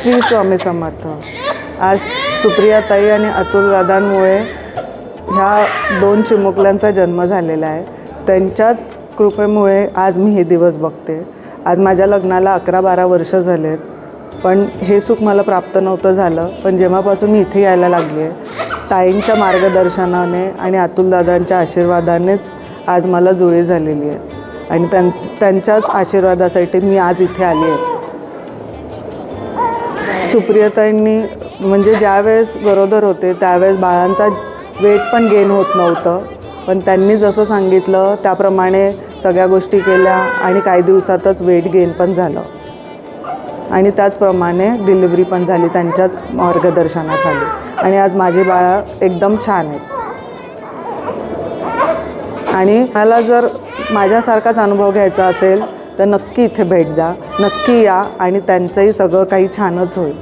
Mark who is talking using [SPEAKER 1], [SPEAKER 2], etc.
[SPEAKER 1] श्री स्वामी समर्थ। आज सुप्रियाताई आणि अतुल दादांमुळे ह्या दोन चिमुकल्यांचा जन्म झालेला आहे। त्यांच्याच कृपेमुळे आज मी हे दिवस बघते। आज माझ्या लग्नाला 11-12 वर्ष झालेत, पण हे सुख मला प्राप्त नव्हतं झालं। पण जेव्हापासून मी इथे यायला लागली आहे, ताईंच्या मार्गदर्शनाने आणि अतुल दादांच्या आशीर्वादानेच आज मला जुळी झालेली आहे आणि त्यांच्याच आशीर्वादासाठी मी आज इथे आली आहे। सुप्रियाताईंनी म्हणजे ज्यावेळेस गरोदर होते त्यावेळेस बाळांचा वेट पण गेन होत नव्हतं, पण त्यांनी जसं सांगितलं त्याप्रमाणे सगळ्या गोष्टी केल्या आणि काही दिवसातच वेट गेन पण झालं आणि त्याचप्रमाणे डिलिव्हरी पण झाली त्यांच्याच मार्गदर्शनाखाली आणि आज माझी बाळं एकदम छान आहेत। आणि मला जर माझ्यासारखाच अनुभव घ्यायचा असेल तर नक्की इथे भेट द्या, नक्की या आणि त्यांचंही सगळं काही छानच होईल।